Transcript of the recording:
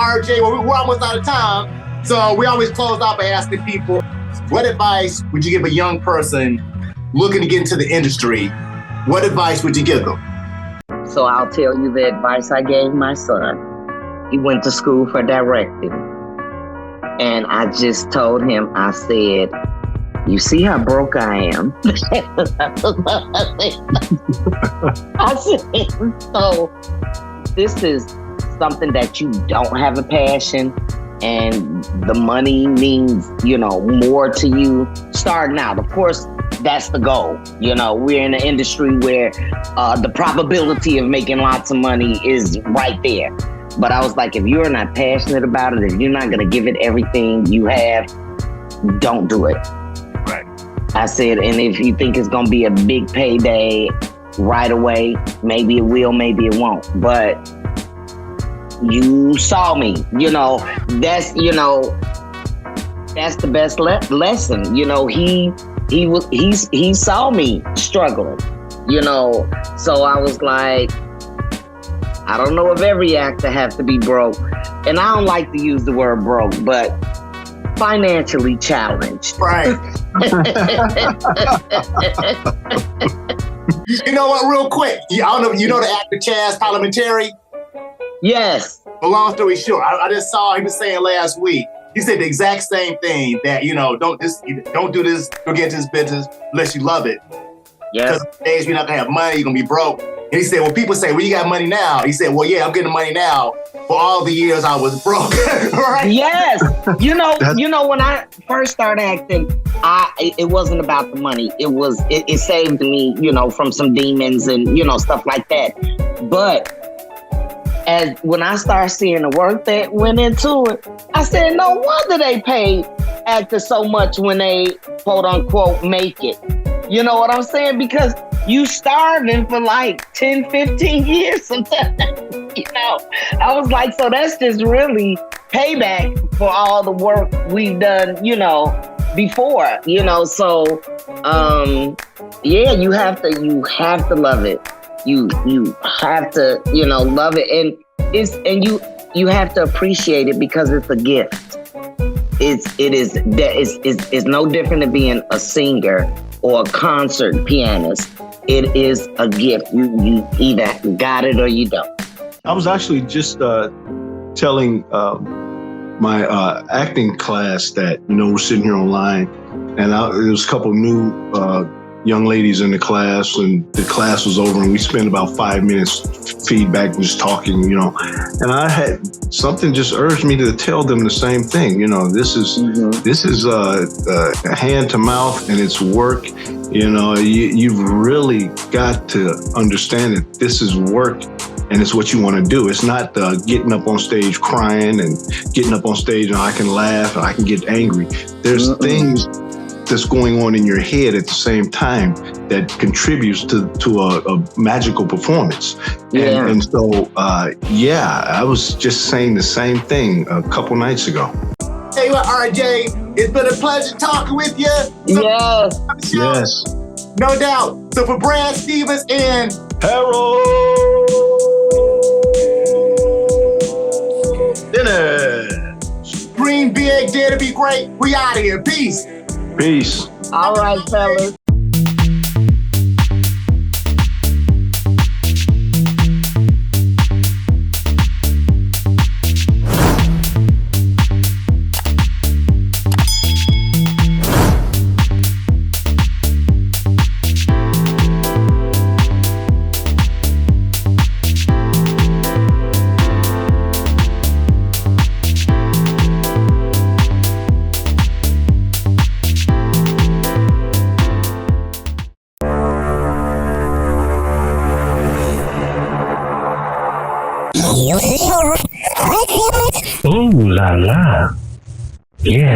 RJ, well, we're almost out of time. So we always close out by asking people, what advice would you give a young person looking to get into the industry? What advice would you give them? So I'll tell you the advice I gave my son. He went to school for directing. And I just told him, I said, you see how broke I am? I said, so this is something that you don't have a passion and the money means, more to you starting out. Of course, that's the goal. We're in an industry where the probability of making lots of money is right there. But I was like, if you're not passionate about it, if you're not going to give it everything you have, don't do it. Right. I said, and if you think it's going to be a big payday right away, maybe it will, maybe it won't. But you saw me, that's the best lesson. He saw me struggling, so I was like, I don't know if every actor has to be broke. And I don't like to use the word broke, but financially challenged. Right. You know what, real quick, I don't know, you know the actor Chaz Parliamentary? Yes. But long story short, I just saw he was saying last week, he said the exact same thing, that, don't do this, don't get into this business unless you love it. Yeah. Because days you're not gonna have money, you're gonna be broke. And he said, well, people say, well, you got money now. He said, well, yeah, I'm getting money now for all the years I was broke. Right? Yes. When I first started acting, it wasn't about the money. It saved me, from some demons and, stuff like that. But when I started seeing the work that went into it, I said, no wonder they pay actors so much when they, quote unquote, make it. You know what I'm saying? Because you starving for like 10, 15 years sometimes. I was like, so that's just really payback for all the work we've done, before, so, yeah, you have to love it. You have to, love it. And you have to appreciate it because it's a gift. It's no different than being a singer or a concert pianist. It is a gift. You either got it or you don't. I was actually just telling my acting class that, we're sitting here online, and there was a couple new young ladies in the class, and the class was over, and we spent about 5 minutes feedback, just talking, and I had something just urged me to tell them the same thing. This is hand to mouth, and it's work. You've really got to understand that this is work, and it's what you want to do. It's not getting up on stage crying and getting up on stage and I can laugh and I can get angry. There's things that's going on in your head at the same time that contributes to a magical performance. Yeah. And so, I was just saying the same thing a couple nights ago. Hey, RJ, it's been a pleasure talking with you. Yes. Yes. No doubt. So for Brad Stevens and Harold Dinner, Dream Big, Dare to Be Great, we out of here. Peace. Peace. All right, fellas. Oh la la. Yeah.